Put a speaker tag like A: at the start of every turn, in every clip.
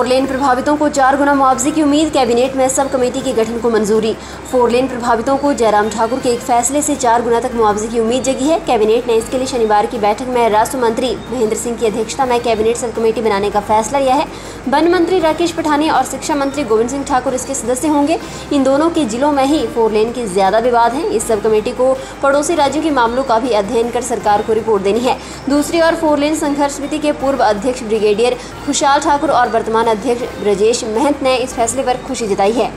A: 4 लेन प्रभावितों को 4 गुना मुआवजे की उम्मीद। कैबिनेट में सब कमेटी के गठन को मंजूरी। 4 लेन प्रभावितों को जयराम ठाकुर के एक फैसले से 4 गुना तक मुआवजे की उम्मीद जगी है। कैबिनेट ने इसके लिए शनिवार की बैठक में राष्ट्र मंत्री महेंद्र सिंह की अध्यक्षता में कैबिनेट सब कमेटी बनाने का फैसला लिया है। वन मंत्री राकेश पठानिया और शिक्षा मंत्री गोविंद सिंह ठाकुर इसके सदस्य होंगे। इन दोनों के जिलों में ही 4 लेन के ज्यादा विवाद हैं। इस सब कमेटी को पड़ोसी राज्यों के मामलों का भी अध्ययन कर सरकार को रिपोर्ट देनी है। दूसरी ओर 4 लेन संघर्ष समिति के पूर्व अध्यक्ष ब्रिगेडियर खुशहाल ठाकुर और वर्तमान अध्यक्ष ब्रजेश महंत ने इस फैसले पर खुशी जताई है।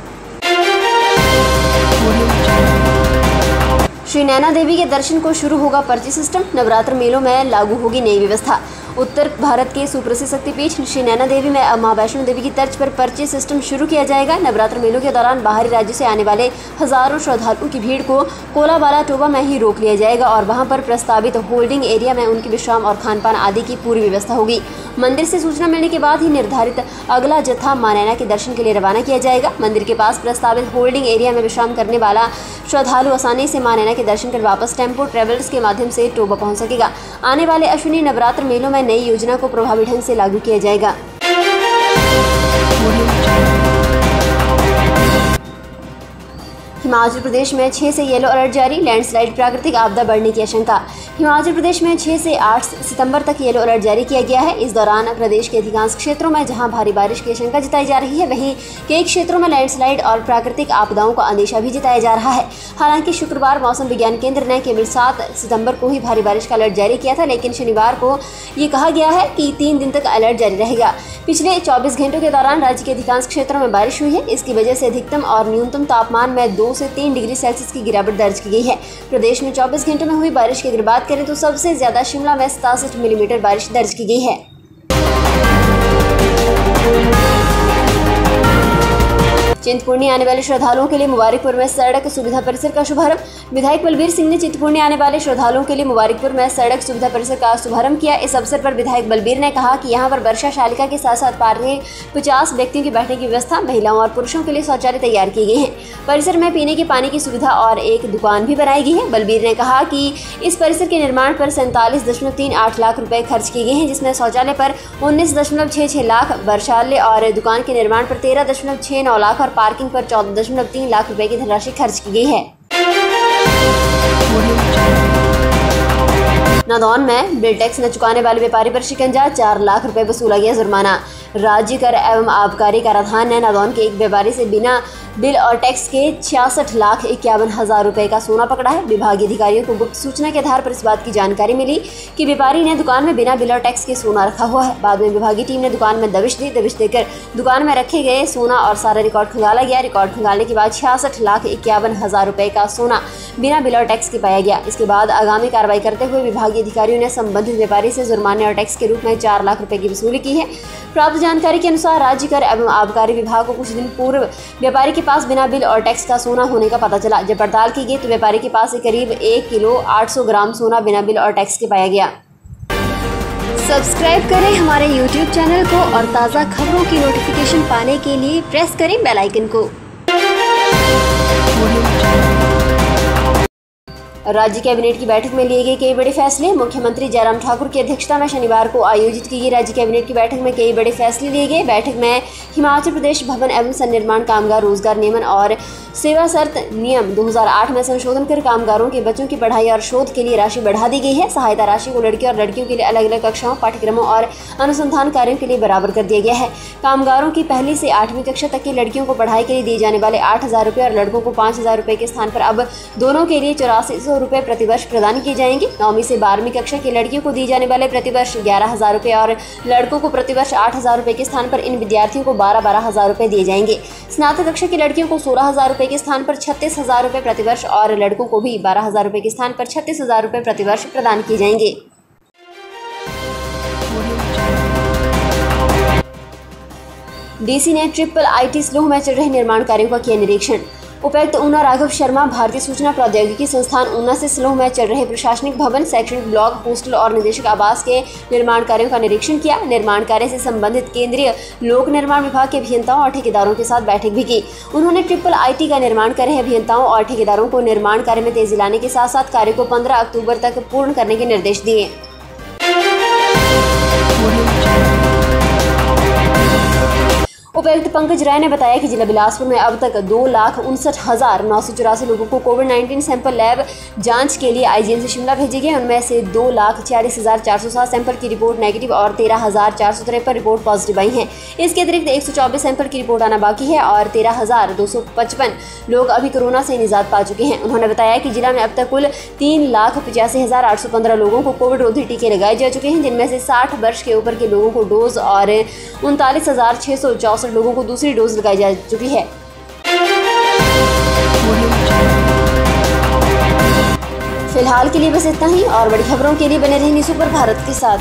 A: श्री नैना देवी के दर्शन को शुरू होगा पर्ची सिस्टम। नवरात्र मेलों में लागू होगी नई व्यवस्था। उत्तर भारत के सुप्रसिद्ध शक्तिपीठ श्री नैना देवी में अब मां वैष्णो देवी की तर्ज पर पर्ची सिस्टम शुरू किया जाएगा। नवरात्र मेलों के दौरान बाहरी राज्यों से आने वाले हजारों श्रद्धालुओं की भीड़ को कोलाबाला टोबा में ही रोक लिया जाएगा और वहां पर प्रस्तावित होल्डिंग एरिया में उनके विश्राम और खानपान आदि की पूरी व्यवस्था होगी। मंदिर से सूचना मिलने के बाद ही निर्धारित अगला जत्था मां नैना के दर्शन के लिए रवाना किया जाएगा। मंदिर के पास प्रस्तावित होल्डिंग एरिया में विश्राम करने वाला श्रद्धालु आसानी से मां नैना के दर्शन कर वापस टेम्पो ट्रेवल्स के माध्यम से टोबा पहुंच सकेगा। आने वाले अश्विनी नवरात्र मेलों में नई योजना को प्रभावी ढंग से लागू किया जाएगा। हिमाचल प्रदेश में 6 से येलो अलर्ट जारी। लैंडस्लाइड प्राकृतिक आपदा बढ़ने की आशंका। हिमाचल प्रदेश में 6 से 8 सितंबर तक येलो अलर्ट जारी किया गया है। इस दौरान प्रदेश के अधिकांश क्षेत्रों में जहां भारी बारिश की आशंका जताई जा रही है, वहीं कई क्षेत्रों में लैंडस्लाइड और प्राकृतिक आपदाओं का अंदेशा भी जताया जा रहा है। हालांकि शुक्रवार मौसम विज्ञान केंद्र ने केवल 7 सितंबर को ही भारी बारिश का अलर्ट जारी किया था, लेकिन शनिवार को ये कहा गया है कि 3 दिन तक अलर्ट जारी रहेगा। पिछले 24 घंटों के दौरान राज्य के अधिकांश क्षेत्रों में बारिश हुई है। इसकी वजह से अधिकतम और न्यूनतम तापमान में 2 से 3 डिग्री सेल्सियस की गिरावट दर्ज की गई है। प्रदेश में 24 घंटों में हुई बारिश की अगर बात करें तो सबसे ज्यादा शिमला में 67 मिलीमीटर बारिश दर्ज की गई है। चिंतपूर्णी आने वाले श्रद्धालुओं के लिए मुबारकपुर में सड़क सुविधा परिसर का शुभारंभ। विधायक बलबीर सिंह ने चिंतपूर्णी आने वाले श्रद्धालुओं के लिए मुबारकपुर में सड़क सुविधा परिसर का शुभारंभ किया। इस अवसर पर विधायक बलबीर ने कहा कि यहां पर वर्षा शालिका के साथ साथ पार्क में 50 व्यक्तियों की बैठने की व्यवस्था, महिलाओं और पुरुषों के लिए शौचालय तैयार किए गए हैं। परिसर में पीने के पानी की सुविधा और एक दुकान भी बनाई गई है। बलबीर ने कहा कि इस परिसर के निर्माण पर 47.38 लाख रुपए खर्च किए गए हैं, जिसमें शौचालय पर 19.66 लाख, वर्षालय और दुकान के निर्माण पर 13.69 लाख और पार्किंग पर 14.3 लाख रुपए की धनराशि खर्च की गई है। नादौन में बिल टैक्स न चुकाने वाले व्यापारी पर शिकंजा, 4 लाख रुपए वसूला गया जुर्माना। राज्य कर एवं आबकारी कराधान ने नादौन के एक व्यापारी से बिना बिल और टैक्स के 66,51,000 रुपए का सोना पकड़ा है। विभागीय अधिकारियों को गुप्त सूचना के आधार पर इस बात की जानकारी मिली कि व्यापारी ने दुकान में बिना बिल और टैक्स के सोना रखा हुआ है। बाद में विभागीय टीम ने दुकान में दबिश दी। दबिश देकर दुकान में रखे गए सोना और सारा रिकॉर्ड खंगाला गया। रिकॉर्ड खंगालने के बाद 66,51,000 रुपए का सोना बिना बिल और टैक्स के पाया गया। इसके बाद आगामी कार्रवाई करते हुए विभागीय अधिकारियों ने संबंधित व्यापारी से जुर्माने और टैक्स के रूप में 4 लाख रुपए की वसूली की है। प्राप्त जानकारी के अनुसार राज्य कर एवं आबकारी विभाग को कुछ दिन पूर्व व्यापारी के पास बिना बिल और टैक्स का सोना होने का पता चला। जब पड़ताल की गई तो व्यापारी के पास से करीब 1 किलो 800 ग्राम सोना बिना बिल और टैक्स के पाया गया। सब्सक्राइब करें हमारे YouTube चैनल को और ताज़ा खबरों की नोटिफिकेशन पाने के लिए प्रेस करें बेल आइकन को। राज्य कैबिनेट की बैठक में लिए गए कई बड़े फैसले। मुख्यमंत्री जयराम ठाकुर की अध्यक्षता में शनिवार को आयोजित की गई राज्य कैबिनेट की बैठक में कई बड़े फैसले लिए गए। बैठक में हिमाचल प्रदेश भवन एवं सन्निर्माण कामगार रोजगार नियमन और सेवा शर्त नियम 2008 में संशोधन कर कामगारों के बच्चों की पढ़ाई और शोध के लिए राशि बढ़ा दी गई है। सहायता राशि को लड़कियों और लड़कियों के लिए अलग अलग कक्षाओं, पाठ्यक्रमों और अनुसंधान कार्यों के लिए बराबर कर दिया गया है। कामगारों की 1ली से 8वीं कक्षा तक की लड़कियों को पढ़ाई के लिए दिए जाने वाले 8,000 रुपये और लड़कों को 5,000 रुपये के स्थान पर अब दोनों के लिए 8400 रुपये प्रतिवर्ष प्रदान किए जाएंगे। 9वीं से 12वीं कक्षा की लड़कियों को दिए जाने वाले प्रतिवर्ष 11,000 रुपये और लड़कों को प्रतिवर्ष 8,000 रुपये के स्थान पर इन विद्यार्थियों को 12,000 रुपये दिए जाएंगे। स्नातक कक्षा की लड़कियों को 16,000 रुपये के स्थान पर 36,000 रुपये प्रतिवर्ष और लड़कों को भी 12,000 रुपये के स्थान पर 36,000 रुपये प्रतिवर्ष प्रदान किए जाएंगे। डीसी ने ट्रिपल आईटी स्लोह में चल रहे निर्माण कार्यों का किया निरीक्षण। उपायुक्त ऊना राघव शर्मा भारतीय सूचना प्रौद्योगिकी संस्थान ऊना से स्लोह में चल रहे प्रशासनिक भवन, शैक्षणिक ब्लॉक, हॉस्टल और निदेशक आवास के निर्माण कार्यों का निरीक्षण किया। निर्माण कार्य से संबंधित केंद्रीय लोक निर्माण विभाग के अभियंताओं और ठेकेदारों के साथ बैठक भी की। उन्होंने ट्रिपल आईटी का निर्माण कर रहे अभियंताओं और ठेकेदारों को निर्माण कार्य में तेजी लाने के साथ साथ कार्य को 15 अक्टूबर तक पूर्ण करने के निर्देश दिए। उपायुक्त पंकज राय ने बताया कि जिला बिलासपुर में अब तक 2,59,984 लोगों को कोविड-19 सैंपल लैब जांच के लिए आईजीएमसी शिमला भेजे गए। उनमें से 2,46,407 सैंपल की रिपोर्ट नेगेटिव और 13,453 रिपोर्ट पॉजिटिव आई हैं। इसके अतिरिक्त 124 सैंपल की रिपोर्ट आना बाकी है और 13,255 लोग अभी कोरोना से निजात पा चुके हैं। उन्होंने बताया कि जिला में अब तक कुल 3,85,815 लोगों को कोविड रोधी टीके लगाए जा चुके हैं, जिनमें से 60 वर्ष के ऊपर के लोगों को डोज और 39,664 लोगों को दूसरी डोज लगाई जा चुकी है। फिलहाल के लिए बस इतना ही और बड़ी खबरों के लिए बने रहें न्यूज़ सुपर भारत के साथ।